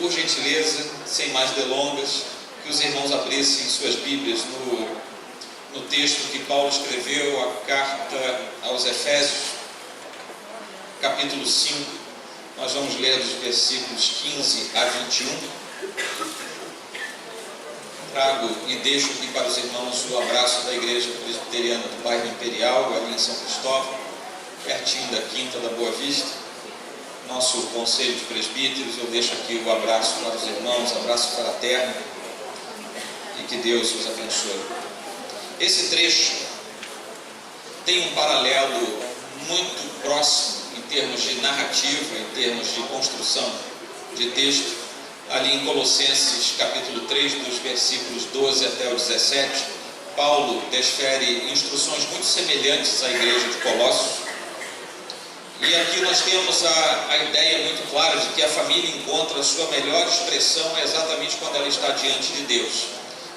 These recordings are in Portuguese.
por gentileza, sem mais delongas, que os irmãos abrissem suas Bíblias no texto que Paulo escreveu, a carta aos Efésios, capítulo 5. Nós vamos ler dos versículos 15 a 21. Trago e deixo aqui para os irmãos o abraço da Igreja Presbiteriana do bairro Imperial, ali em São Cristóvão, pertinho da Quinta da Boa Vista. Nosso conselho de presbíteros, eu deixo aqui o abraço para os irmãos, abraço fraterno, e que Deus os abençoe. Esse trecho tem um paralelo muito próximo em termos de narrativa, em termos de construção de texto, ali em Colossenses capítulo 3, dos versículos 12 até o 17. Paulo desfere instruções muito semelhantes à igreja de Colossos. E aqui nós temos a ideia muito clara de que a família encontra a sua melhor expressão exatamente quando ela está diante de Deus.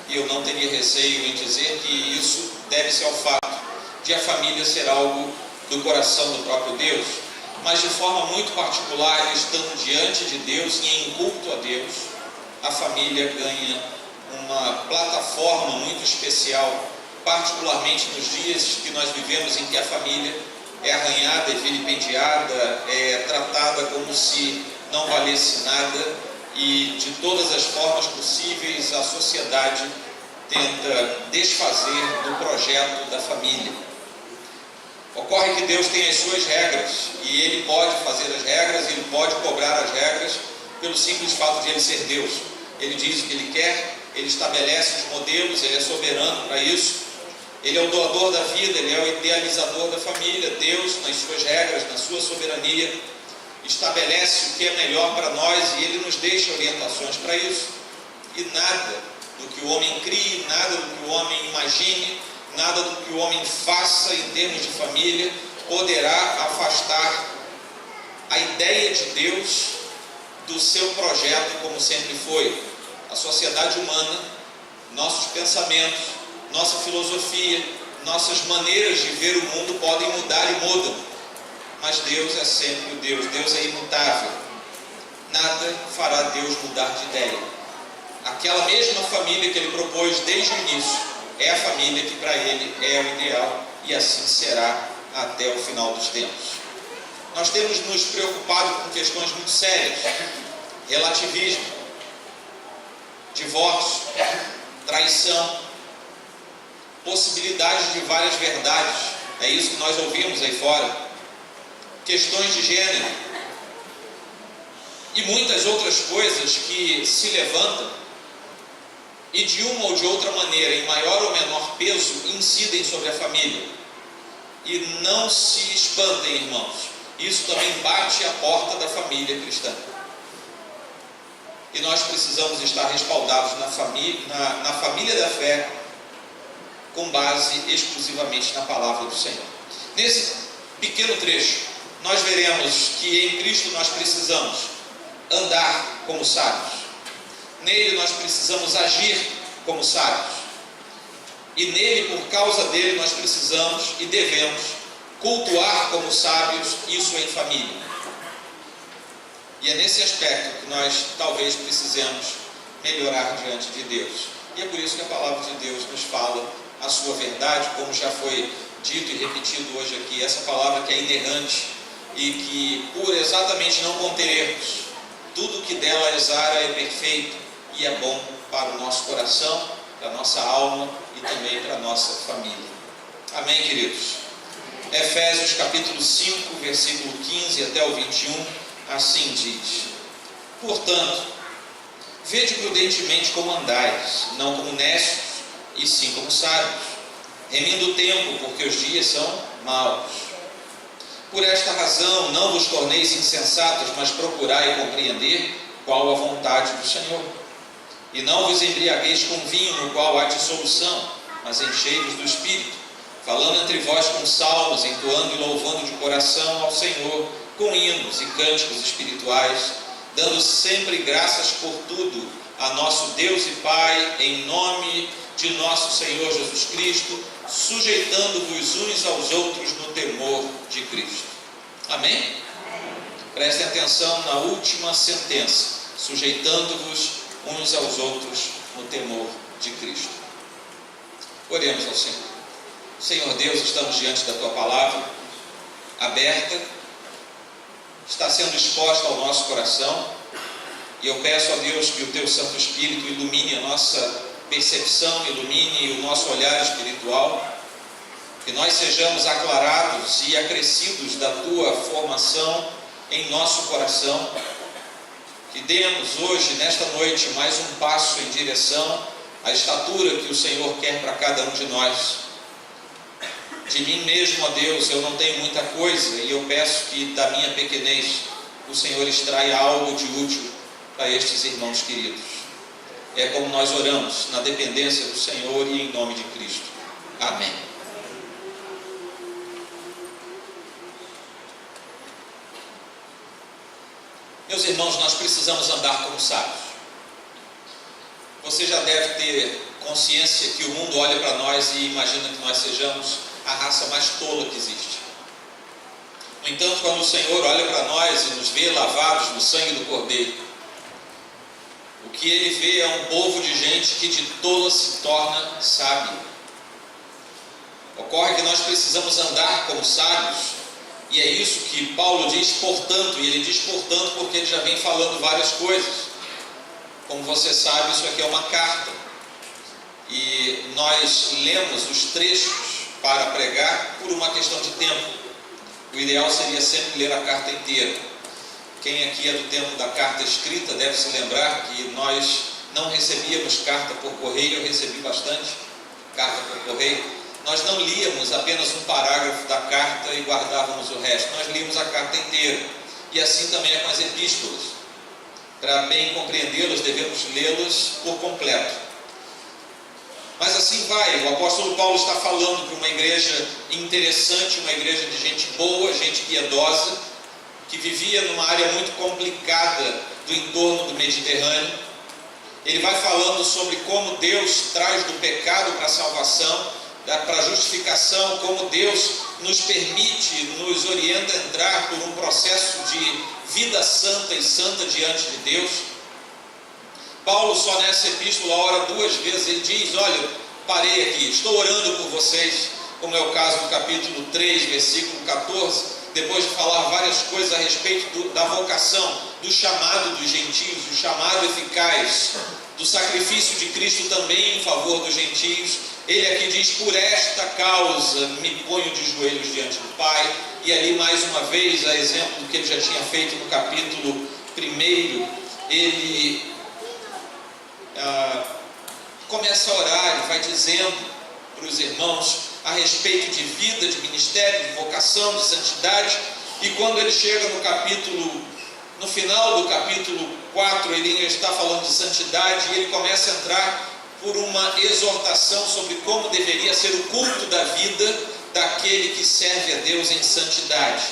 E eu não teria receio em dizer que isso deve-se ao fato de a família ser algo do coração do próprio Deus, mas de forma muito particular, estando diante de Deus e em culto a Deus, a família ganha uma plataforma muito especial, particularmente nos dias que nós vivemos em que a família é arranhada, é vilipendiada, é tratada como se não valesse nada, e de todas as formas possíveis a sociedade tenta desfazer do projeto da família. Ocorre que Deus tem as suas regras, e Ele pode fazer as regras, Ele pode cobrar as regras, pelo simples fato de Ele ser Deus. Ele diz o que Ele quer, Ele estabelece os modelos, Ele é soberano para isso. Ele é o doador da vida, Ele é o idealizador da família. Deus, nas suas regras, na sua soberania, estabelece o que é melhor para nós e Ele nos deixa orientações para isso. E nada do que o homem crie, nada do que o homem imagine, nada do que o homem faça em termos de família poderá afastar a ideia de Deus do seu projeto, como sempre foi. A sociedade humana, nossos pensamentos, nossa filosofia, nossas maneiras de ver o mundo podem mudar e mudam, mas Deus é sempre o Deus, Deus é imutável. Nada fará Deus mudar de ideia. Aquela mesma família que Ele propôs desde o início é a família que para Ele é o ideal, e assim será até o final dos tempos. Nós temos nos preocupado com questões muito sérias: relativismo, divórcio, traição, possibilidades de várias verdades, é isso que nós ouvimos aí fora, questões de gênero e muitas outras coisas que se levantam e de uma ou de outra maneira, em maior ou menor peso, incidem sobre a família. E não se espantem, irmãos, isso também bate à porta da família cristã. E nós precisamos estar respaldados na família da fé, com base exclusivamente na palavra do Senhor. Nesse pequeno trecho, nós veremos que em Cristo nós precisamos andar como sábios. Nele nós precisamos agir como sábios. E nele, por causa dele, nós precisamos e devemos cultuar como sábios, isso em família. E é nesse aspecto que nós talvez precisemos melhorar diante de Deus. E é por isso que a palavra de Deus nos fala a sua verdade, como já foi dito e repetido hoje aqui, essa palavra que é inerrante e que, por exatamente não conter erros, tudo que dela exara é perfeito e é bom para o nosso coração, para a nossa alma e também para a nossa família. Amém, queridos? Efésios capítulo 5, versículo 15 até o 21, assim diz: portanto, vede prudentemente como andais, não como necios, e sim como sábios, remindo o tempo, porque os dias são maus. Por esta razão, não vos torneis insensatos, mas procurai compreender qual a vontade do Senhor. E não vos embriagueis com vinho, no qual há dissolução, mas enchei-vos do Espírito, falando entre vós com salmos, entoando e louvando de coração ao Senhor, com hinos e cânticos espirituais, dando sempre graças por tudo a nosso Deus e Pai, em nome de nosso Senhor Jesus Cristo, sujeitando-vos uns aos outros no temor de Cristo. Amém? Prestem atenção na última sentença. sujeitando-vos uns aos outros no temor de Cristo. Oremos ao Senhor. Senhor Deus, estamos diante da Tua palavra, aberta, está sendo exposta ao nosso coração, e eu peço a Deus que o Teu Santo Espírito ilumine a nossa percepção, ilumine o nosso olhar espiritual, que nós sejamos aclarados e acrescidos da Tua formação em nosso coração, que demos hoje, nesta noite, mais um passo em direção à estatura que o Senhor quer para cada um de nós. De mim mesmo, ó Deus, eu não tenho muita coisa, e eu peço que da minha pequenez o Senhor extraia algo de útil para estes irmãos queridos. É como nós oramos, na dependência do Senhor e em nome de Cristo. Amém. Meus irmãos, nós precisamos andar como sábios. Você já deve ter consciência que o mundo olha para nós e imagina que nós sejamos a raça mais tola que existe. No entanto, quando o Senhor olha para nós e nos vê lavados no sangue do Cordeiro, o que Ele vê é um povo de gente que de tola se torna sábio. Ocorre que nós precisamos andar como sábios, e é isso que Paulo diz, portanto, e ele diz portanto porque ele já vem falando várias coisas. Como você sabe, isso aqui é uma carta, e nós lemos os trechos para pregar por uma questão de tempo. O ideal seria sempre ler a carta inteira. Quem aqui é do tempo da carta escrita deve se lembrar que nós não recebíamos carta por correio. Eu recebi bastante carta por correio. Nós não líamos apenas um parágrafo da carta e guardávamos o resto. Nós líamos a carta inteira. E assim também é com as epístolas. Para bem compreendê-las, devemos lê-las por completo. Mas assim vai. O apóstolo Paulo está falando para uma igreja interessante, uma igreja de gente boa, gente piedosa, que vivia numa área muito complicada do entorno do Mediterrâneo. Ele vai falando sobre como Deus traz do pecado para a salvação, para a justificação, como Deus nos permite, nos orienta a entrar por um processo de vida santa e santa diante de Deus. Paulo só nessa epístola ora 2 vezes. Ele diz, olha, parei aqui, estou orando por vocês, como é o caso do capítulo 3, versículo 14, depois de falar várias coisas a respeito da vocação, do chamado dos gentios, do chamado eficaz, do sacrifício de Cristo também em favor dos gentios. Ele aqui diz, por esta causa me ponho de joelhos diante do Pai. E ali mais uma vez, a exemplo do que ele já tinha feito no capítulo 1, ele começa a orar e vai dizendo para os irmãos a respeito de vida, de ministério, de vocação, de santidade. E quando ele chega no final do capítulo 4, ele está falando de santidade, e ele começa a entrar por uma exortação sobre como deveria ser o culto da vida daquele que serve a Deus em santidade.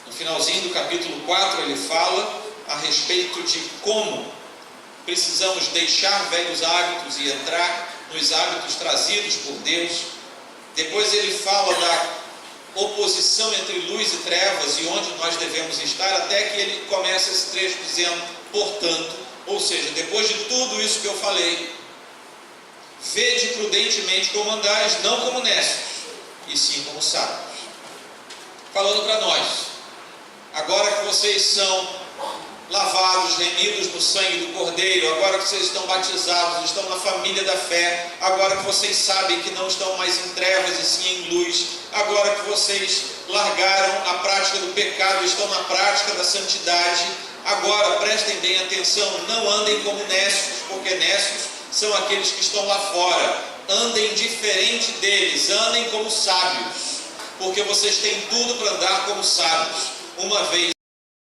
No finalzinho do capítulo 4, ele fala a respeito de como precisamos deixar velhos hábitos e entrar nos hábitos trazidos por Deus. Depois ele fala da oposição entre luz e trevas e onde nós devemos estar, até que ele começa esse trecho dizendo, portanto, ou seja, depois de tudo isso que eu falei, vede prudentemente como andais, não como necios, e sim como sábios. Falando para nós, agora que vocês são lavados, remidos no sangue do Cordeiro, agora que vocês estão batizados, estão na família da fé, agora que vocês sabem que não estão mais em trevas e sim em luz, agora que vocês largaram a prática do pecado, estão na prática da santidade, agora prestem bem atenção, não andem como necios, porque necios são aqueles que estão lá fora. Andem diferente deles, andem como sábios, porque vocês têm tudo para andar como sábios. Uma vez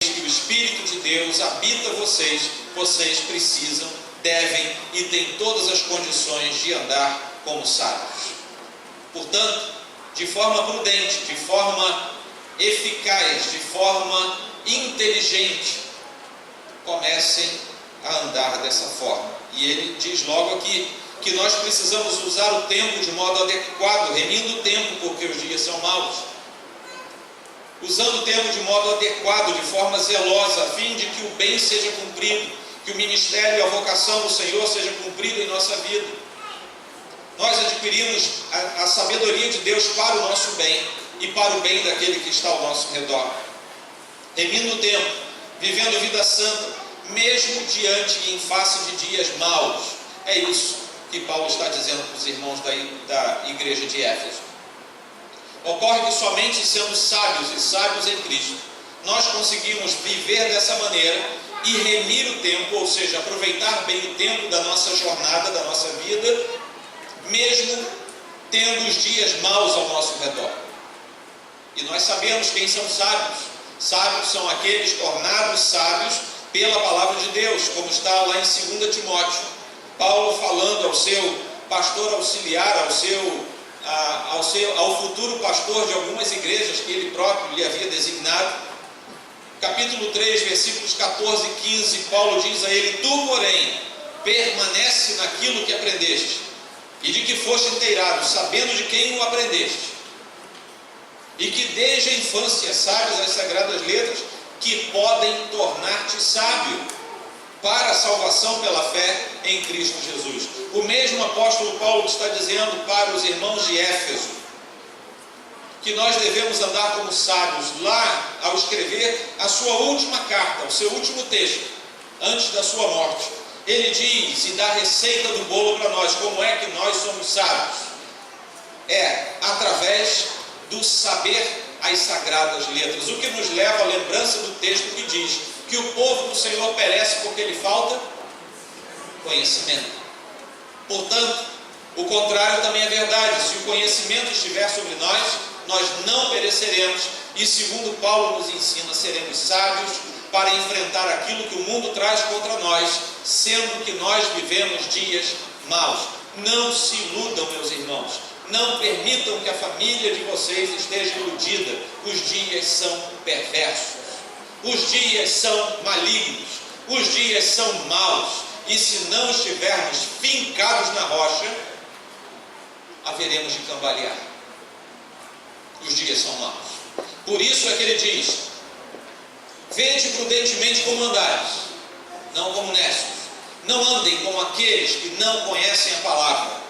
que o Espírito de Deus habita vocês, vocês precisam, devem e têm todas as condições de andar como sábios. Portanto, de forma prudente, de forma eficaz, de forma inteligente, comecem a andar dessa forma. E ele diz logo aqui que nós precisamos usar o tempo de modo adequado, remindo o tempo, porque os dias são maus. usando o tempo de modo adequado, de forma zelosa, a fim de que o bem seja cumprido, que o ministério e a vocação do Senhor seja cumprido em nossa vida. Nós adquirimos a sabedoria de Deus para o nosso bem e para o bem daquele que está ao nosso redor. Remindo o tempo, vivendo vida santa, mesmo diante e em face de dias maus. É isso que Paulo está dizendo para os irmãos da igreja de Éfeso. Ocorre que somente sendo sábios e sábios em Cristo, nós conseguimos viver dessa maneira e remir o tempo, ou seja, aproveitar bem o tempo da nossa jornada, da nossa vida, mesmo tendo os dias maus ao nosso redor. E nós sabemos quem são sábios. Sábios são aqueles tornados sábios pela palavra de Deus, como está lá em 2 Timóteo. Paulo falando ao seu pastor auxiliar, ao futuro pastor de algumas igrejas que ele próprio lhe havia designado. Capítulo 3, versículos 14 e 15, Paulo diz a ele: tu, porém, permanece naquilo que aprendeste, e de que foste inteirado, sabendo de quem o aprendeste, e que desde a infância sabes as sagradas letras, que podem tornar-te sábio para a salvação pela fé em Cristo Jesus. O mesmo apóstolo Paulo está dizendo para os irmãos de Éfeso que nós devemos andar como sábios, lá ao escrever a sua última carta, o seu último texto, antes da sua morte. Ele diz e dá a receita do bolo para nós. Como é que nós somos sábios? É através do saber as sagradas letras, o que nos leva à lembrança do texto que diz que o povo do Senhor perece porque lhe falta conhecimento. Portanto, o contrário também é verdade. Se o conhecimento estiver sobre nós, nós não pereceremos, e segundo Paulo nos ensina, seremos sábios para enfrentar aquilo que o mundo traz contra nós, sendo que nós vivemos dias maus. Não se iludam, meus irmãos. Não permitam que a família de vocês esteja iludida. Os dias são perversos. Os dias são malignos. Os dias são maus. E se não estivermos fincados na rocha, haveremos de cambalear. Os dias são maus. Por isso é que ele diz: vede prudentemente como andares, não como necios. Não andem como aqueles que não conhecem a palavra.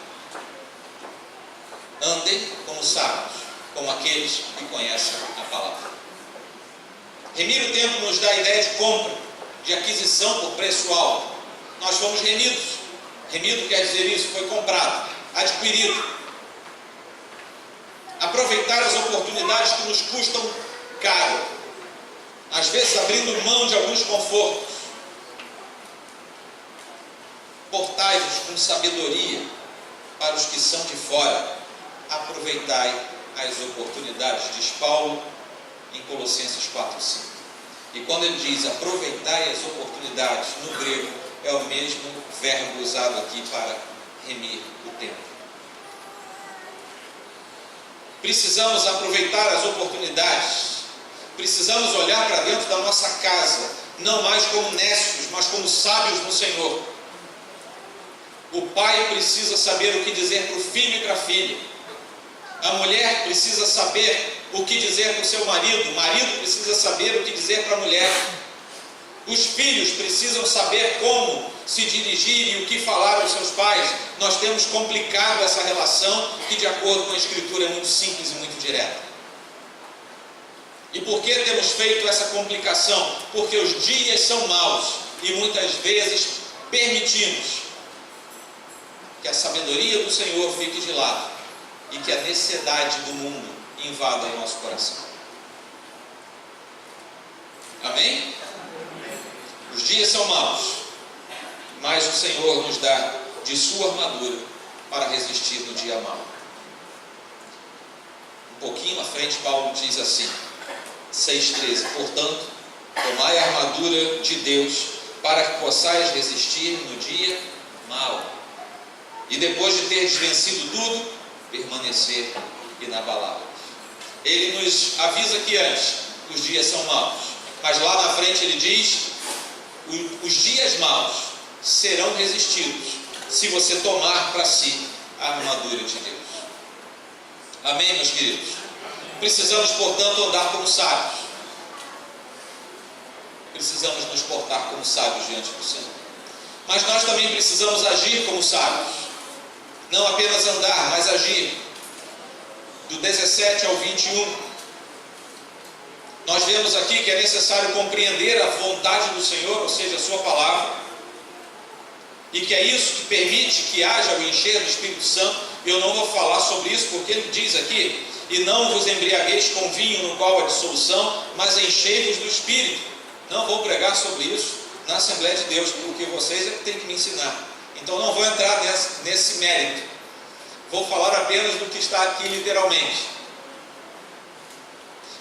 Andem como sábios, como aqueles que conhecem a palavra. Remir o tempo nos dá a ideia de compra, de aquisição por preço alto. Nós fomos remidos. Remido quer dizer isso, foi comprado, adquirido. Aproveitar as oportunidades que nos custam caro, às vezes abrindo mão de alguns confortos. Portai-vos com sabedoria para os que são de fora. Aproveitai as oportunidades, diz Paulo em Colossenses 4:5. E quando ele diz aproveitai as oportunidades, no grego é o mesmo verbo usado aqui para remir o tempo. Precisamos aproveitar as oportunidades, precisamos olhar para dentro da nossa casa, não mais como nécios, mas como sábios no Senhor. O pai precisa saber o que dizer para o filho e para a filha. A mulher precisa saber o que dizer para o seu marido. O marido precisa saber o que dizer para a mulher. Os filhos precisam saber como se dirigir e o que falar aos seus pais. Nós temos complicado essa relação que, de acordo com a Escritura, é muito simples e muito direta. E por que temos feito essa complicação? Porque os dias são maus e muitas vezes permitimos que a sabedoria do Senhor fique de lado e que a necessidade do mundo invada o nosso coração. Amém? Os dias são maus, mas o Senhor nos dá de sua armadura para resistir no dia mau. Um pouquinho à frente, Paulo diz assim, 6,13: portanto, tomai a armadura de Deus para que possais resistir no dia mau, e depois de teres vencido tudo, permanecer inabalável. Ele nos avisa que antes os dias são maus, mas lá na frente ele diz: os dias maus serão resistidos se você tomar para si a armadura de Deus. Amém, meus queridos? Precisamos, portanto, andar como sábios. Precisamos nos portar como sábios diante do Senhor. Mas nós também precisamos agir como sábios. Não apenas andar, mas agir. Do 17 ao 21, nós vemos aqui que é necessário compreender a vontade do Senhor, ou seja, a sua palavra, e que é isso que permite que haja o encher do Espírito Santo. Eu não vou falar sobre isso, porque ele diz aqui: e não vos embriagueis com vinho no qual há dissolução, mas enchei-vos do Espírito. Não vou pregar sobre isso na Assembleia de Deus, porque vocês é que têm que me ensinar. Então não vou entrar nesse mérito. Vou falar apenas do que está aqui literalmente.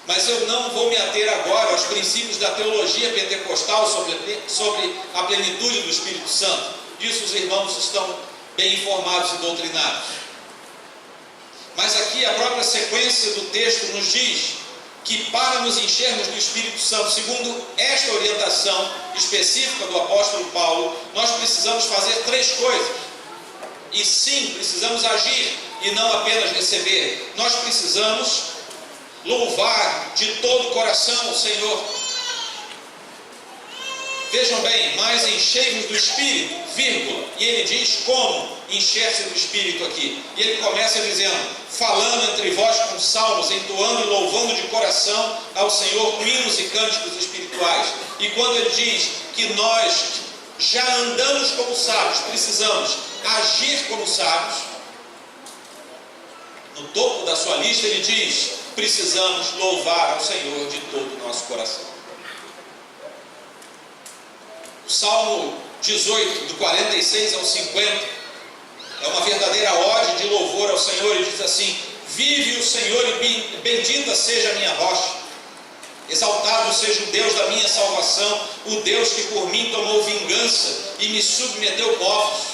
Mas eu não vou me ater agora aos princípios da teologia pentecostal sobre a plenitude do Espírito Santo. Disso os irmãos estão bem informados e doutrinados. Mas aqui a própria sequência do texto nos diz que para nos enchermos do Espírito Santo, segundo esta orientação específica do apóstolo Paulo, nós precisamos fazer 3 coisas. E sim, precisamos agir e não apenas receber. Nós precisamos louvar de todo o coração o Senhor. Vejam bem, mas enchei-vos do Espírito, vírgula, e ele diz como encher-se do Espírito aqui. E ele começa dizendo: falando entre vós com salmos, entoando e louvando de coração ao Senhor com hinos e cânticos espirituais. E quando ele diz que nós já andamos como sábios, precisamos agir como sábios, no topo da sua lista ele diz: precisamos louvar ao Senhor de todo o nosso coração. O Salmo 18, do 46 ao 50, é uma verdadeira ode de louvor ao Senhor. Ele diz assim: vive o Senhor e bendita seja a minha rocha, exaltado seja o Deus da minha salvação, o Deus que por mim tomou vingança e me submeteu povos,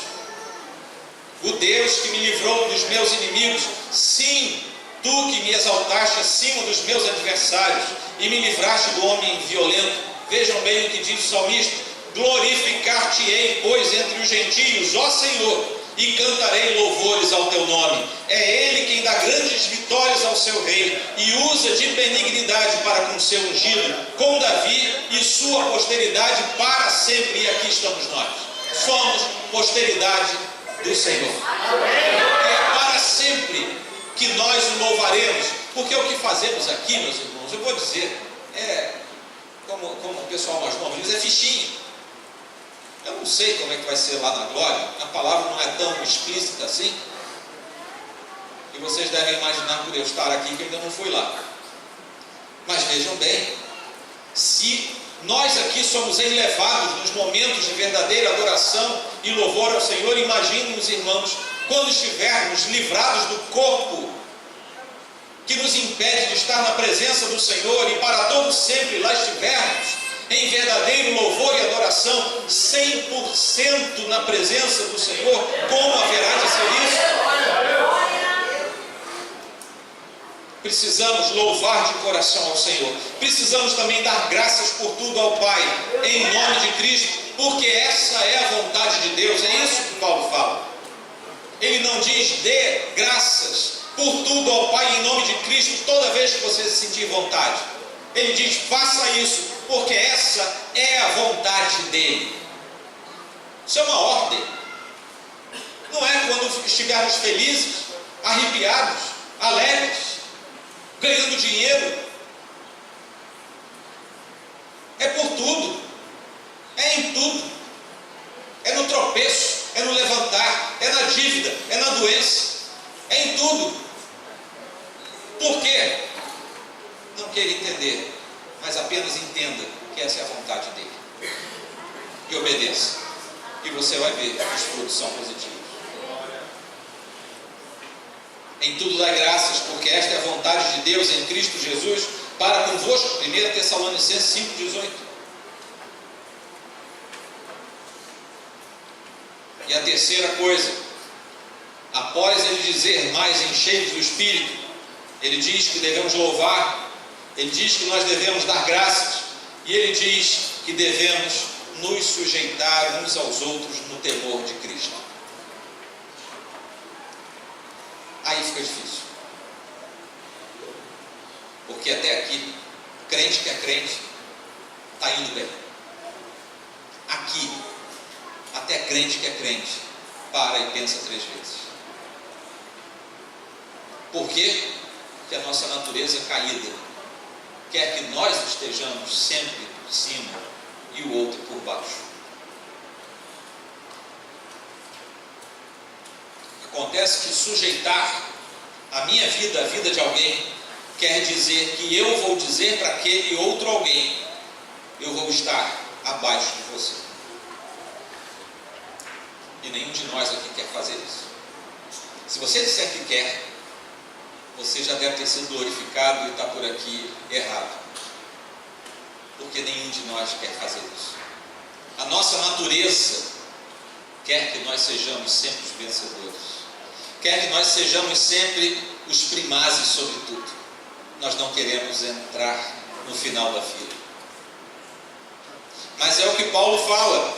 o Deus que me livrou dos meus inimigos. Sim, tu que me exaltaste acima dos meus adversários e me livraste do homem violento. Vejam bem o que diz o salmista: glorificar-te-ei, pois, entre os gentios, ó Senhor, e cantarei louvores ao teu nome. É Ele quem dá grandes vitórias ao seu rei e usa de benignidade para com seu ungido, com Davi e sua posteridade para sempre. E aqui estamos nós, somos posteridade do Senhor. É para sempre que nós o louvaremos, porque o que fazemos aqui, meus irmãos, eu vou dizer, como o pessoal mais novo diz, é fichinha. Eu não sei como é que vai ser lá na glória, a palavra não é tão explícita assim, e vocês devem imaginar por eu estar aqui que eu ainda não fui lá. Mas vejam bem, se nós aqui somos elevados nos momentos de verdadeira adoração e louvor ao Senhor, imaginem os irmãos quando estivermos livrados do corpo que nos impede de estar na presença do Senhor e para todo sempre lá estivermos em verdadeiro louvor e adoração, 100% na presença do Senhor. Como haverá de ser isso? Precisamos louvar de coração ao Senhor. Precisamos também dar graças por tudo ao Pai, em nome de Cristo, porque essa é a vontade de Deus. É isso que Paulo fala. Ele não diz dê graças por tudo ao Pai em nome de Cristo toda vez que você se sentir vontade. Ele diz: faça isso, porque essa é a vontade dele. Isso é uma ordem. Não é quando estivermos felizes, arrepiados, alegres, ganhando dinheiro. É por tudo, é em tudo, é no tropeço, é no levantar, é na dívida, é na doença, é em tudo. Por quê? Não queira entender, mas apenas entenda que essa é a vontade dele e obedeça, e você vai ver que os frutos são positivos. Em tudo dai graças, porque esta é a vontade de Deus em Cristo Jesus para convosco. 1 Tessalonicenses 5,18. E a terceira coisa, após ele dizer mais encheios do Espírito, ele diz que devemos louvar, ele diz que nós devemos dar graças, e ele diz que devemos nos sujeitar uns aos outros no temor de Cristo. Aí fica difícil. Porque até aqui, crente que é crente, está indo bem. Aqui, até crente que é crente, para e pensa 3 vezes. Por quê? Porque a nossa natureza caída quer que nós estejamos sempre por cima e o outro por baixo. Acontece que sujeitar a minha vida, a vida de alguém, quer dizer que eu vou dizer para aquele outro alguém: eu vou estar abaixo de você. E nenhum de nós aqui quer fazer isso. Se você disser que quer, você já deve ter sido glorificado e está por aqui errado. Porque nenhum de nós quer fazer isso. A nossa natureza quer que nós sejamos sempre os vencedores. Quer que nós sejamos sempre os primazes sobre tudo. Nós não queremos entrar no final da fila. Mas é o que Paulo fala.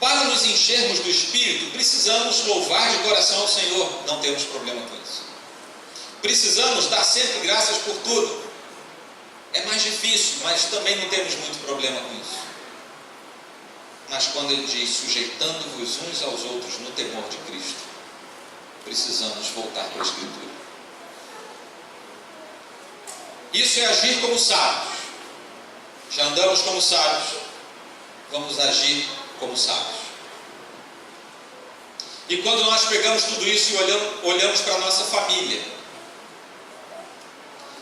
Para nos enchermos do Espírito, precisamos louvar de coração ao Senhor. Não temos problema com isso. Precisamos dar sempre graças por tudo. É mais difícil, mas também não temos muito problema com isso. Mas quando ele diz, sujeitando-vos uns aos outros no temor de Cristo, precisamos voltar para a Escritura. Isso é agir como sábios. Já andamos como sábios, vamos agir como sábios. E quando nós pegamos tudo isso e olhamos para a nossa família,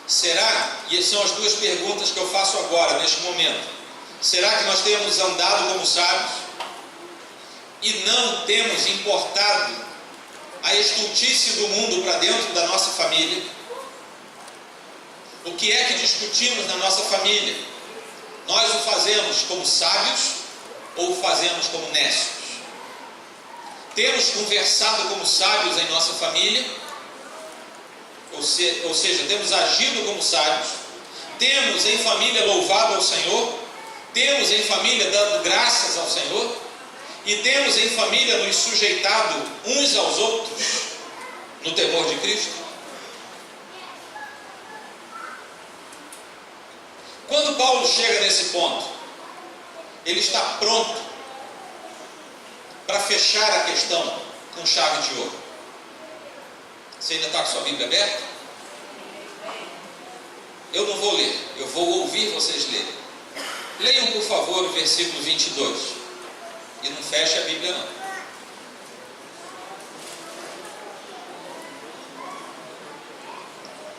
será, e são as 2 perguntas que eu faço agora, neste momento, será que nós temos andado como sábios e não temos importado a estultice do mundo para dentro da nossa família? O que é que discutimos na nossa família? Nós o fazemos como sábios ou o fazemos como nécios? Temos conversado como sábios em nossa família? Ou seja, temos agido como sábios? Temos em família louvado ao Senhor? Temos em família dado graças ao Senhor? E temos em família nos sujeitado uns aos outros no temor de Cristo? Quando Paulo chega nesse ponto, ele está pronto para fechar a questão com chave de ouro. Você ainda está com sua Bíblia aberta? Eu não vou ler, eu vou ouvir vocês lerem. Leiam, por favor, o versículo 22. E não feche a Bíblia, não.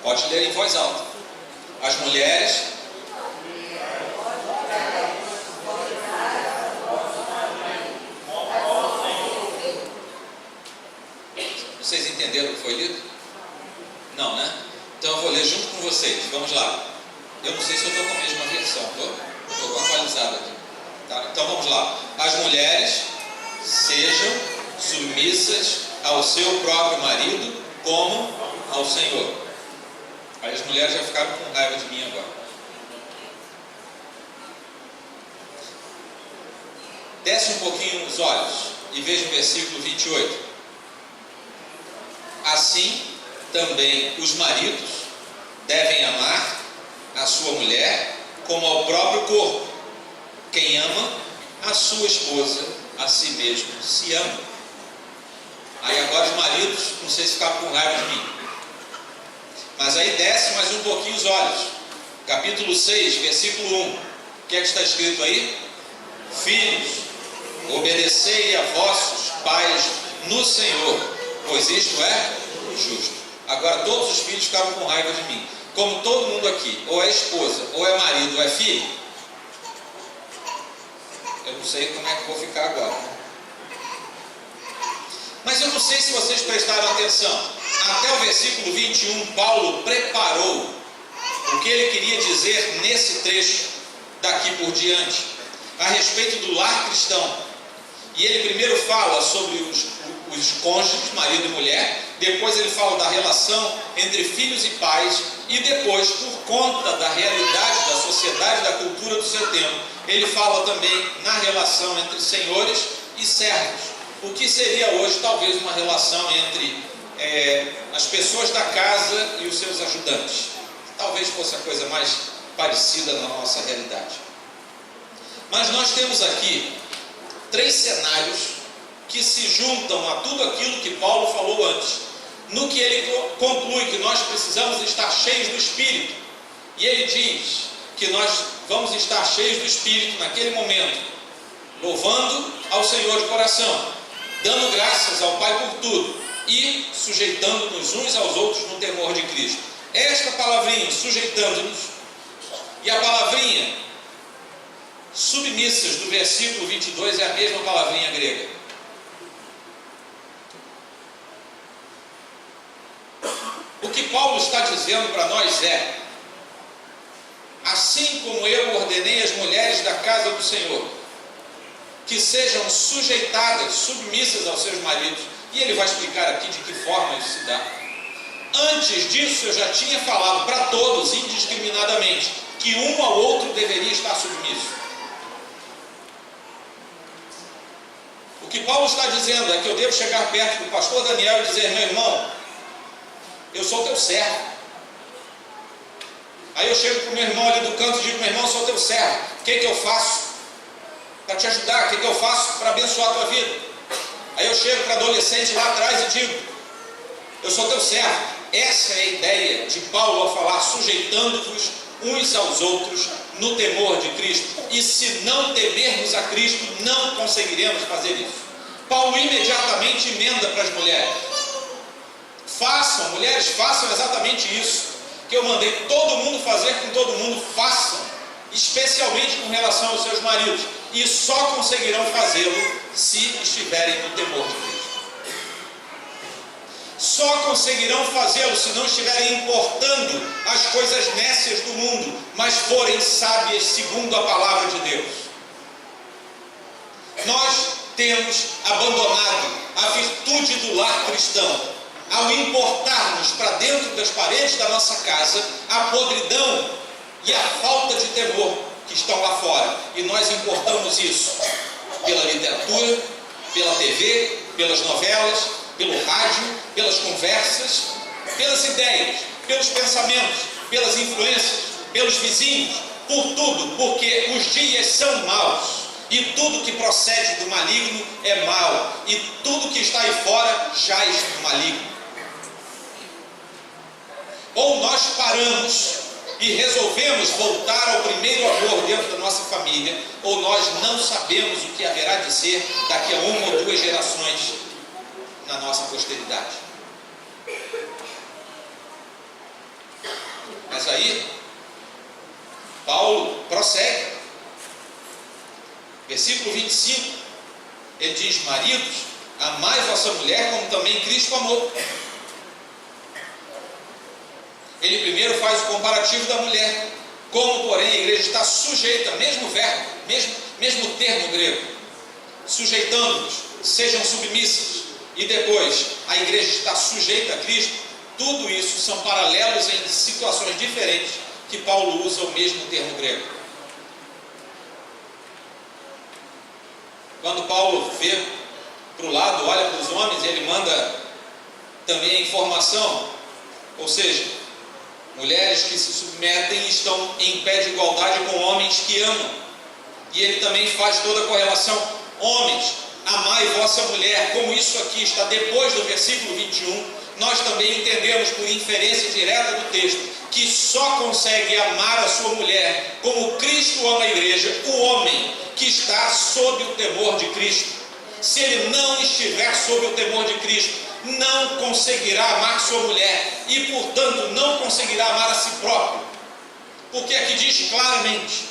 Pode ler em voz alta. As mulheres... Vocês entenderam o que foi lido? Não, né? Então eu vou ler junto com vocês. Vamos lá. Eu não sei se eu estou com a mesma versão. Estou atualizado aqui. Tá? Então vamos lá. As mulheres sejam submissas ao seu próprio marido como ao Senhor. Aí as mulheres já ficaram com raiva de mim agora. Desce um pouquinho os olhos e veja o versículo 28. Assim, também os maridos devem amar a sua mulher como ao próprio corpo. Quem ama a sua esposa, a si mesmo se ama. Aí agora os maridos, não sei se ficaram com raiva de mim. Mas aí desce mais um pouquinho os olhos. Capítulo 6, versículo 1. O que é que está escrito aí? Filhos, obedecei a vossos pais no Senhor, pois isto é justo. Agora todos os filhos ficaram com raiva de mim. Como todo mundo aqui, ou é esposa, ou é marido, ou é filho, eu não sei como é que vou ficar agora. Mas eu não sei se vocês prestaram atenção. Até o versículo 21, Paulo preparou o que ele queria dizer nesse trecho daqui por diante, a respeito do lar cristão. E ele primeiro fala sobre os cônjuges, marido e mulher, depois ele fala da relação entre filhos e pais, e depois, por conta da realidade da sociedade, da cultura do seu tempo, ele fala também na relação entre senhores e servos, o que seria hoje talvez uma relação entre as pessoas da casa e os seus ajudantes. talvez fosse a coisa mais parecida na nossa realidade. Mas nós temos aqui 3 cenários que se juntam a tudo aquilo que Paulo falou antes, no que ele conclui que nós precisamos estar cheios do Espírito. E ele diz que nós vamos estar cheios do Espírito naquele momento, louvando ao Senhor de coração, dando graças ao Pai por tudo e sujeitando-nos uns aos outros no temor de Cristo. Esta palavrinha, sujeitando-nos, e a palavrinha submissas do versículo 22 é a mesma palavrinha grega. O que Paulo está dizendo para nós é: assim como eu ordenei as mulheres da casa do Senhor que sejam sujeitadas, submissas aos seus maridos, e ele vai explicar aqui de que forma isso se dá. Antes disso eu já tinha falado para todos indiscriminadamente que um ao outro deveria estar submisso. O que Paulo está dizendo é que eu devo chegar perto do pastor Daniel e dizer: meu irmão, eu sou teu servo. Aí eu chego para o meu irmão ali do canto e digo: meu irmão, eu sou teu servo. O que eu faço para te ajudar? O que eu faço para abençoar a tua vida? Aí eu chego para adolescente lá atrás e digo: eu sou teu servo. Essa é a ideia de Paulo ao falar sujeitando-vos uns aos outros no temor de Cristo. E se não temermos a Cristo, não conseguiremos fazer isso. Paulo imediatamente emenda para as mulheres: façam, mulheres, façam exatamente isso que eu mandei todo mundo fazer com todo mundo, façam, especialmente com relação aos seus maridos, e só conseguirão fazê-lo se estiverem no temor de Cristo. Só conseguirão fazê-lo se não estiverem importando as coisas nécias do mundo, mas forem sábias segundo a palavra de Deus. Nós temos abandonado a virtude do lar cristão ao importarmos para dentro das paredes da nossa casa a podridão e a falta de temor que estão lá fora. E nós importamos isso pela literatura, pela TV, pelas novelas, pelo rádio, pelas conversas, pelas ideias, pelos pensamentos, pelas influências, pelos vizinhos, por tudo, porque os dias são maus. E tudo que procede do maligno é mau. E tudo que está aí fora jaz do maligno. Ou nós paramos e resolvemos voltar ao primeiro amor dentro da nossa família, ou nós não sabemos o que haverá de ser daqui a 1 ou 2 gerações na nossa posteridade. Mas aí, Paulo prossegue. Versículo 25, ele diz: maridos, amai vossa mulher como também Cristo amou. Ele primeiro faz o comparativo da mulher, como porém a igreja está sujeita, mesmo verbo, mesmo termo grego, sujeitando-nos, sejam submissas, e depois a igreja está sujeita a Cristo. Tudo isso são paralelos em situações diferentes que Paulo usa o mesmo termo grego. Quando Paulo vê para o lado, olha para os homens, ele manda também a informação, ou seja, mulheres que se submetem estão em pé de igualdade com homens que amam. E ele também faz toda a correlação: homens, amai vossa mulher. Como isso aqui está depois do versículo 21, nós também entendemos por inferência direta do texto que só consegue amar a sua mulher como Cristo ama a igreja, o homem que está sob o temor de Cristo. Se ele não estiver sob o temor de Cristo, não conseguirá amar sua mulher e, portanto, não conseguirá amar a si próprio, porque aqui diz claramente: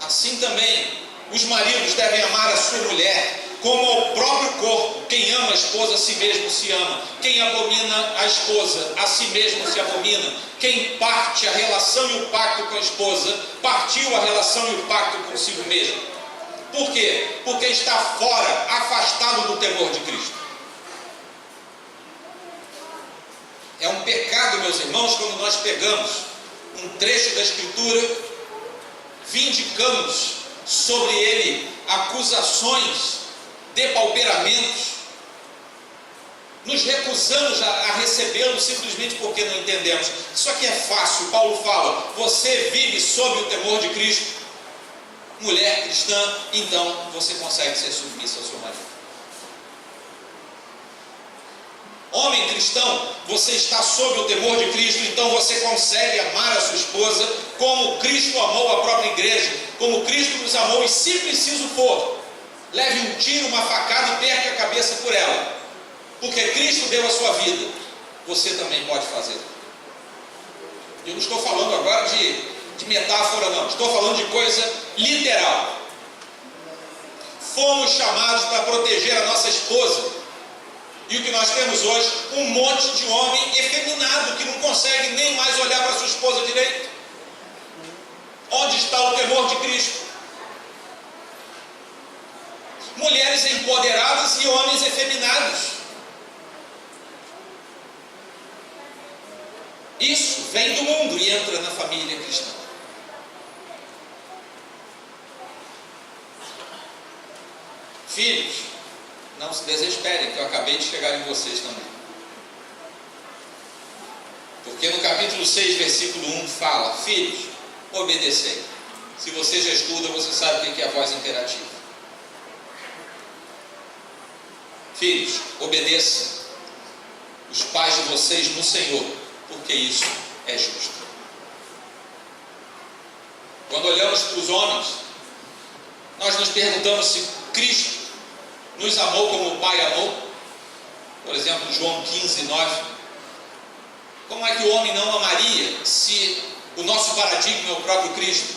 assim também os maridos devem amar a sua mulher como ao próprio corpo. Quem ama a esposa, a si mesmo se ama. Quem abomina a esposa, a si mesmo se abomina. Quem parte a relação e o pacto com a esposa, partiu a relação e o pacto consigo mesmo. Por quê? Porque está fora, afastado do temor de Cristo. É um pecado, meus irmãos, quando nós pegamos um trecho da Escritura, vindicamos sobre ele acusações, depauperamentos, nos recusamos a recebê-lo simplesmente porque não entendemos. Isso aqui é fácil. Paulo fala: você vive sob o temor de Cristo. Mulher cristã, então você consegue ser submissa ao seu marido. Homem cristão, você está sob o temor de Cristo, então você consegue amar a sua esposa como Cristo amou a própria igreja, como Cristo nos amou, e se preciso for, leve um tiro, uma facada e perca a cabeça por ela, porque Cristo deu a sua vida. Você também pode fazer. Eu não estou falando agora de metáfora, não, estou falando de coisa literal. Fomos chamados para proteger a nossa esposa. E o que nós temos hoje? Um monte de homem efeminado que não consegue nem mais olhar para sua esposa direito. Onde está o temor de Cristo? Mulheres empoderadas e homens efeminados. Isso vem do mundo e entra na família cristã. Filhos, não se desesperem, que eu acabei de chegar em vocês também. Porque no capítulo 6, versículo 1 fala: filhos, obedecei. Se você já estuda, você sabe o que é a voz imperativa. Filhos, obedeçam os pais de vocês no Senhor, porque isso é justo. Quando olhamos para os homens, nós nos perguntamos se Cristo nos amou como o Pai amou. Por exemplo, João 15, 9. Como é que o homem não amaria se o nosso paradigma é o próprio Cristo?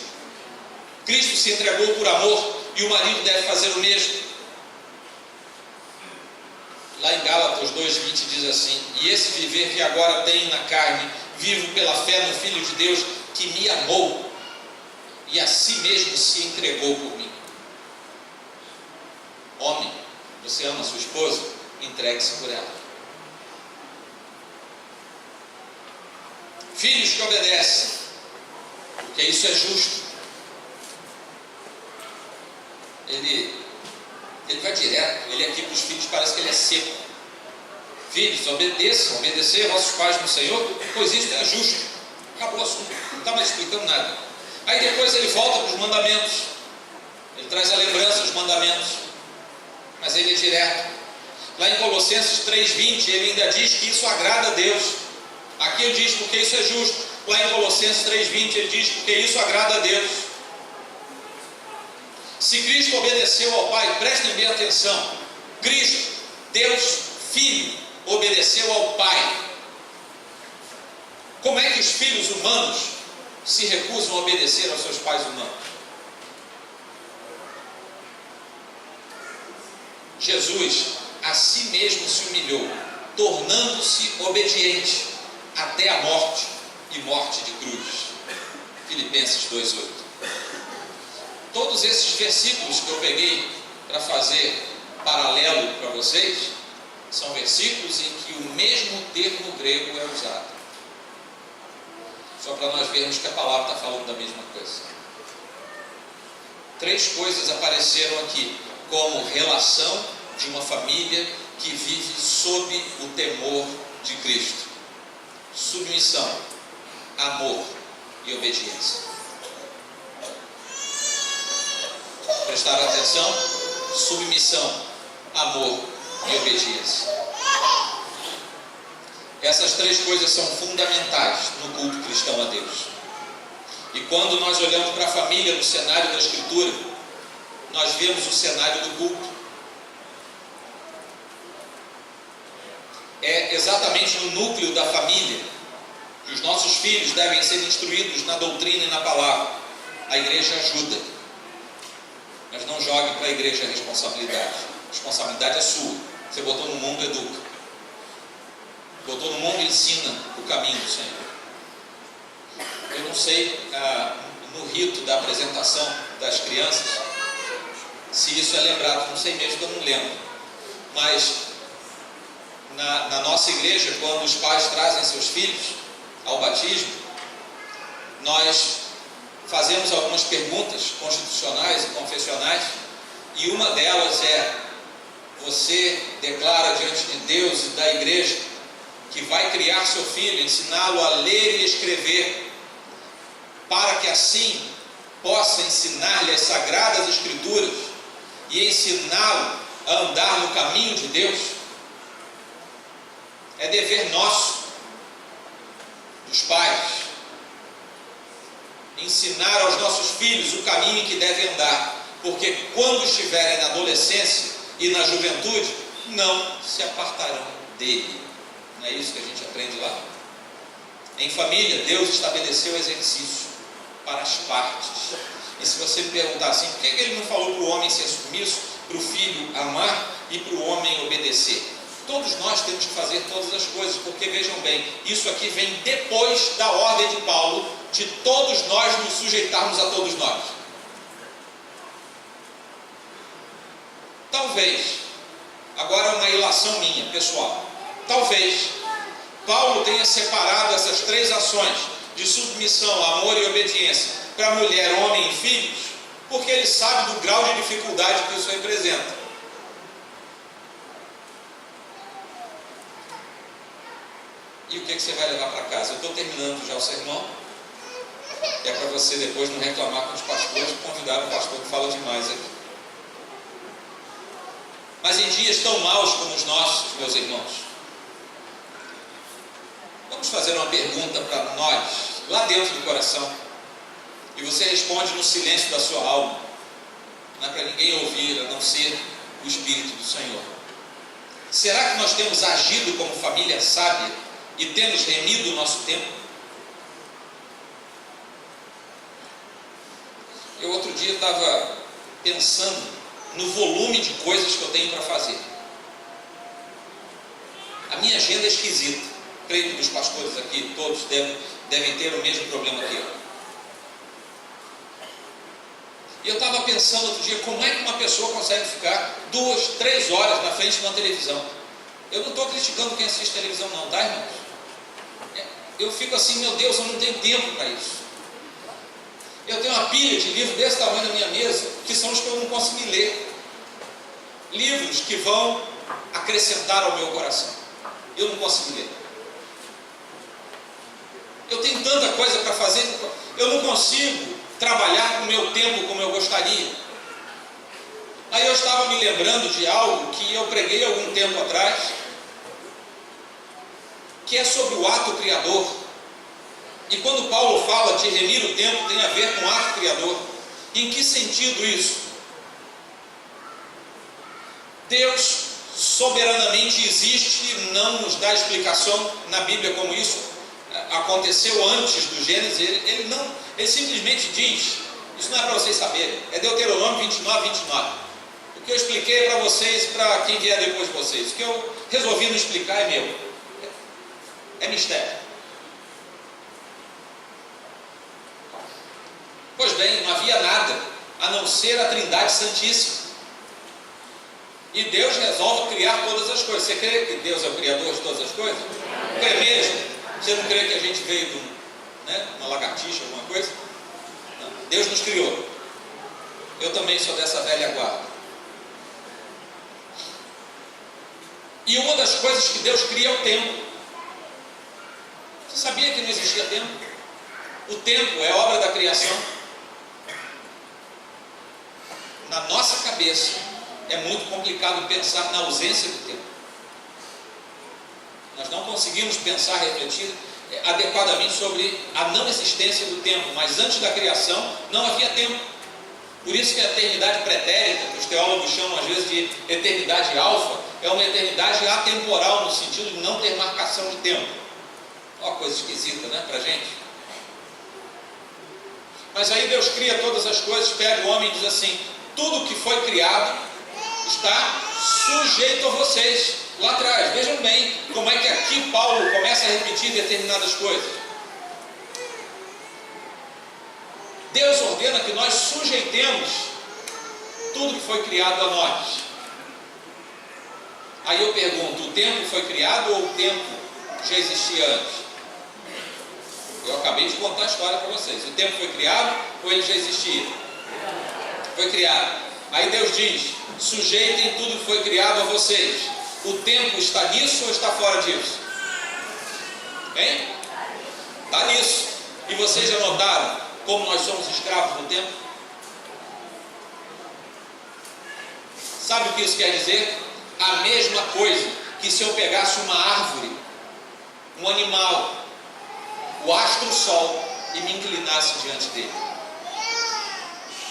Cristo se entregou por amor e o marido deve fazer o mesmo. Lá em Gálatas 2:20 diz assim: e esse viver que agora tenho na carne, vivo pela fé no Filho de Deus, que me amou e a si mesmo se entregou por mim. Homem, você ama a sua esposa? Entregue-se por ela. Filhos que obedecem, porque isso é justo. Ele vai direto. Ele aqui para os filhos parece que ele é seco. Filhos, obedeçam, obedecer aos vossos pais no Senhor, pois isso é justo. Acabou o assunto, não está mais explicando nada. Aí depois ele volta para os mandamentos. Ele traz a lembrança dos mandamentos, mas ele é direto. Lá em Colossenses 3:20 ele ainda diz que isso agrada a Deus. Aqui ele diz porque isso é justo. Lá em Colossenses 3:20 ele diz porque isso agrada a Deus. Se Cristo obedeceu ao Pai, prestem bem atenção. Cristo, Deus Filho, obedeceu ao Pai. Como é que os filhos humanos se recusam a obedecer aos seus pais humanos? Jesus a si mesmo se humilhou, tornando-se obediente até a morte, e morte de cruz. Filipenses 2:8. Todos esses versículos que eu peguei para fazer paralelo para vocês, são versículos em que o mesmo termo grego é usado. Só para nós vermos que a palavra está falando da mesma coisa. 3 coisas apareceram aqui como relação de uma família que vive sob o temor de Cristo: submissão, amor e obediência. Prestaram atenção? Submissão, amor e obediência. Essas 3 coisas são fundamentais no culto cristão a Deus. E quando nós olhamos para a família no cenário da Escritura, nós vemos o cenário do culto. É exatamente no núcleo da família que os nossos filhos devem ser instruídos na doutrina e na palavra. A igreja ajuda, mas não jogue para a igreja a responsabilidade. A responsabilidade é sua. Você botou no mundo, educa. Botou no mundo, ensina o caminho do Senhor. Eu não sei, no rito da apresentação das crianças, se isso é lembrado, não sei mesmo, que eu não lembro. Mas na nossa igreja, quando os pais trazem seus filhos ao batismo, nós fazemos algumas perguntas constitucionais e confessionais, e uma delas é: você declara diante de Deus e da igreja que vai criar seu filho, ensiná-lo a ler e escrever, para que assim possa ensinar-lhe as sagradas escrituras e ensiná-lo a andar no caminho de Deus? É dever nosso, dos pais, ensinar aos nossos filhos o caminho em que devem andar, porque quando estiverem na adolescência e na juventude, não se apartarão dele. Não é isso que a gente aprende lá? Em família, Deus estabeleceu exercício para as partes. E se você me perguntar assim, por que ele não falou para o homem ser submisso, para o filho amar e para o homem obedecer? Todos nós temos que fazer todas as coisas, porque vejam bem, isso aqui vem depois da ordem de Paulo, de todos nós nos sujeitarmos a todos nós. Talvez, agora uma ilação minha, pessoal, talvez Paulo tenha separado essas três ações de submissão, amor e obediência para mulher, homem e filhos, porque ele sabe do grau de dificuldade que isso representa. E o que você vai levar para casa? Eu estou terminando já o sermão. É para você depois não reclamar com os pastores que convidaram o pastor que fala demais aqui. Mas em dias tão maus como os nossos, meus irmãos, vamos fazer uma pergunta para nós, lá dentro do coração, e você responde no silêncio da sua alma. Não é para ninguém ouvir, a não ser o Espírito do Senhor. Será que nós temos agido como família sábia e temos remido o nosso tempo? Eu outro dia estava pensando no volume de coisas que eu tenho para fazer. A minha agenda é esquisita. Creio que os pastores aqui, todos devem ter o mesmo problema que eu. E eu estava pensando outro dia, como é que uma pessoa consegue ficar 2, 3 horas na frente de uma televisão? Eu não estou criticando quem assiste televisão não, tá, irmãos? Eu fico assim, meu Deus, eu não tenho tempo para isso. Eu tenho uma pilha de livros desse tamanho na minha mesa, que são os que eu não consegui ler. Livros que vão acrescentar ao meu coração. Eu não consegui ler. Eu tenho tanta coisa para fazer, eu não consigo trabalhar com o meu tempo como eu gostaria. Aí eu estava me lembrando de algo que eu preguei algum tempo atrás, que é sobre o ato criador. E quando Paulo fala de remir o tempo, tem a ver com o ato criador. Em que sentido isso? Simplesmente soberanamente existe e não nos dá explicação na Bíblia como isso aconteceu antes do Gênesis. Ele simplesmente diz, isso não é para vocês saberem, é Deuteronômio 29. O que eu expliquei é para vocês, para quem vier depois de vocês. O que eu resolvi não explicar é meu, é mistério. Pois bem, não havia nada a não ser a Trindade Santíssima. E Deus resolve criar todas as coisas. Você crê que Deus é o Criador de todas as coisas? Crê mesmo? Você não crê que a gente veio de uma lagartixa, alguma coisa? Não. Deus nos criou. Eu também sou dessa velha guarda. E uma das coisas que Deus cria é o tempo. Você sabia que não existia tempo? O tempo é obra da criação. Na nossa cabeça é muito complicado pensar na ausência do tempo. Nós não conseguimos pensar, refletir adequadamente sobre a não existência do tempo, mas antes da criação não havia tempo. Por isso que a eternidade pretérita, que os teólogos chamam às vezes de eternidade alfa, é uma eternidade atemporal, no sentido de não ter marcação de tempo. Ó, coisa esquisita, né, pra gente? Mas aí Deus cria todas as coisas, pega o homem e diz assim: tudo que foi criado está sujeito a vocês. Lá atrás, vejam bem como é que aqui Paulo começa a repetir determinadas coisas. Deus ordena que nós sujeitemos tudo que foi criado a nós. Aí eu pergunto, o tempo foi criado ou o tempo já existia antes? Eu acabei de contar a história para vocês. O tempo foi criado ou ele já existia? Foi criado. Aí Deus diz: sujeitem tudo que foi criado a vocês. O tempo está nisso ou está fora disso? Hein? Está nisso. E vocês já notaram como nós somos escravos do tempo? Sabe o que isso quer dizer? A mesma coisa que se eu pegasse uma árvore, um animal, o astro sol, e me inclinasse diante dele.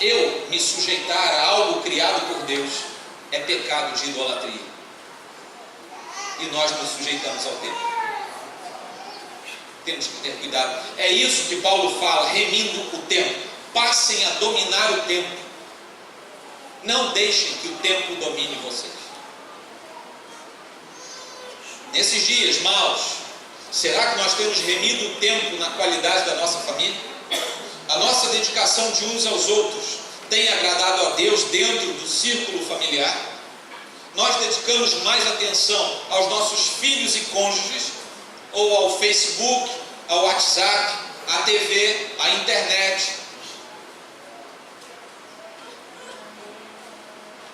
Eu me sujeitar a algo criado por Deus é pecado de idolatria. E nós nos sujeitamos ao tempo. Temos que ter cuidado. É isso que Paulo fala, remindo o tempo. Passem a dominar o tempo. Não deixem que o tempo domine vocês. Nesses dias maus, será que nós temos remido o tempo na qualidade da nossa família? A nossa dedicação de uns aos outros tem agradado a Deus dentro do círculo familiar? Nós dedicamos mais atenção aos nossos filhos e cônjuges, ou ao Facebook, ao WhatsApp, à TV, à internet?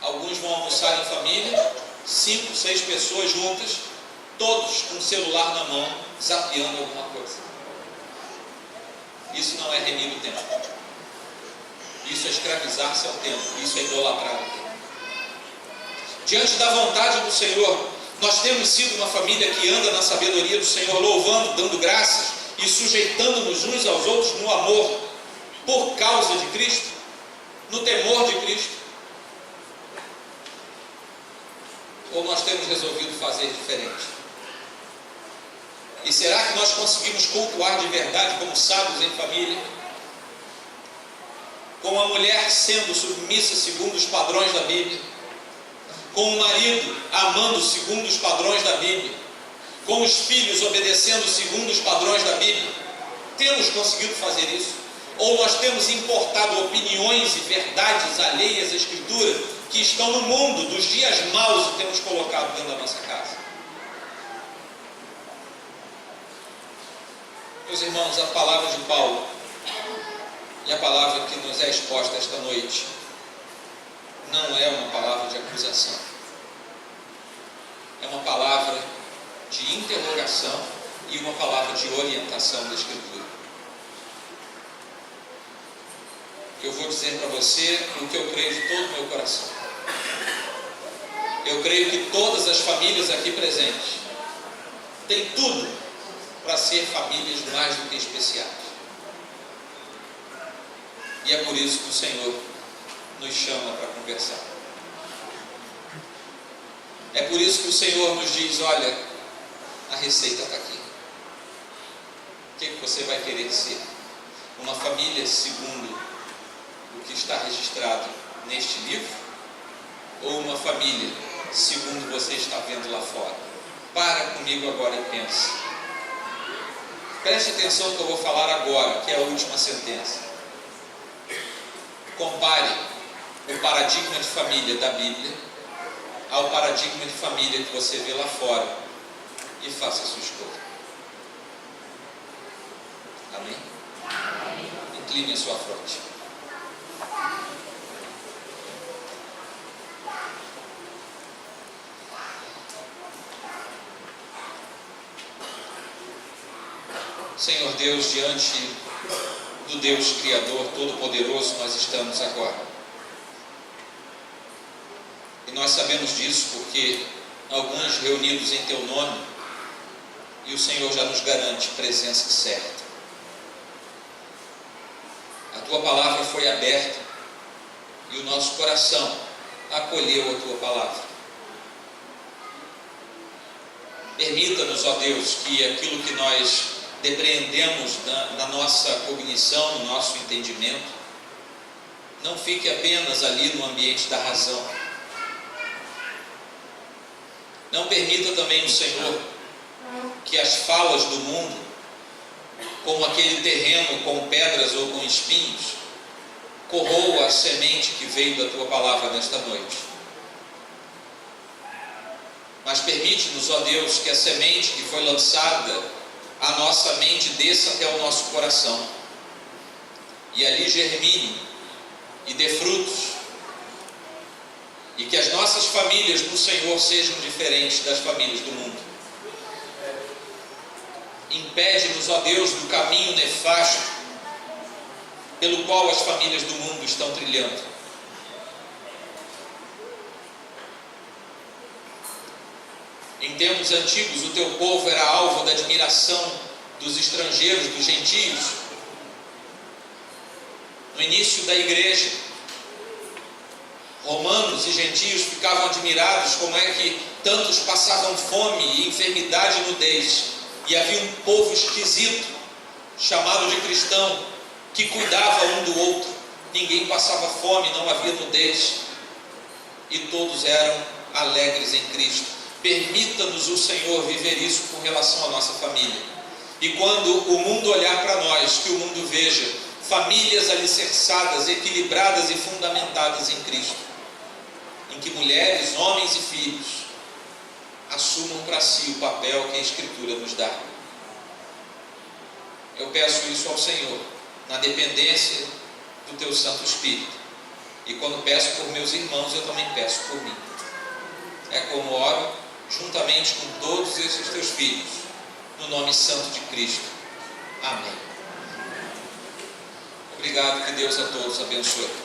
Alguns vão almoçar em família, 5, 6 pessoas juntas, todos com o celular na mão, zapeando alguma coisa. Isso não é remir o tempo. Isso é escravizar-se ao tempo. Isso é idolatrar o tempo. Diante da vontade do Senhor, nós temos sido uma família que anda na sabedoria do Senhor, louvando, dando graças e sujeitando-nos uns aos outros no amor, por causa de Cristo, no temor de Cristo. Ou nós temos resolvido fazer diferente? E será que nós conseguimos cultuar de verdade como sábios em família? Com a mulher sendo submissa segundo os padrões da Bíblia, com o marido amando segundo os padrões da Bíblia, com os filhos obedecendo segundo os padrões da Bíblia? Temos conseguido fazer isso? Ou nós temos importado opiniões e verdades alheias à Escritura que estão no mundo dos dias maus e temos colocado dentro da nossa casa? Meus irmãos, a palavra de Paulo e a palavra que nos é exposta esta noite não é uma palavra de acusação, é uma palavra de interrogação e uma palavra de orientação da Escritura. Eu vou dizer para você o que eu creio de todo o meu coração. Eu creio que todas as famílias aqui presentes têm tudo para ser famílias mais do que especiais. E é por isso que o Senhor nos chama para conversar. É por isso que o Senhor nos diz: olha, a receita está aqui. O que você vai querer ser? Uma família segundo o que está registrado neste livro? Ou uma família segundo você está vendo lá fora? Para comigo agora e pense. Preste atenção no que eu vou falar agora, que é a última sentença. Compare o paradigma de família da Bíblia ao paradigma de família que você vê lá fora e faça a sua escolha. Amém? Incline a sua fronte. Senhor Deus, diante do Deus Criador Todo-Poderoso, nós estamos agora. E nós sabemos disso porque alguns reunidos em Teu nome, e o Senhor já nos garante presença certa. A Tua palavra foi aberta e o nosso coração acolheu a Tua palavra. Permita-nos, ó Deus, que aquilo que nós depreendemos na nossa cognição, no nosso entendimento, não fique apenas ali no ambiente da razão. Não permita também o Senhor que as falas do mundo, como aquele terreno com pedras ou com espinhos, corroa a semente que veio da Tua palavra nesta noite. Mas permite-nos, ó Deus, que a semente que foi lançada a nossa mente desça até o nosso coração e ali germine e dê frutos, nossas famílias no Senhor sejam diferentes das famílias do mundo. Impede-nos, ó Deus, do caminho nefasto pelo qual as famílias do mundo estão trilhando. Em tempos antigos, o teu povo era alvo da admiração dos estrangeiros, dos gentios. No início da igreja, romanos e gentios ficavam admirados como é que tantos passavam fome e enfermidade e nudez, e havia um povo esquisito, chamado de cristão, que cuidava um do outro. Ninguém passava fome, não havia nudez, e todos eram alegres em Cristo. Permita-nos o Senhor viver isso com relação à nossa família, e quando o mundo olhar para nós, que o mundo veja famílias alicerçadas, equilibradas e fundamentadas em Cristo, em que mulheres, homens e filhos assumam para si o papel que a Escritura nos dá. Eu peço isso ao Senhor, na dependência do Teu Santo Espírito, e quando peço por meus irmãos, eu também peço por mim. É como oro juntamente com todos esses Teus filhos, no nome santo de Cristo. Amém. Obrigado, que Deus a todos abençoe.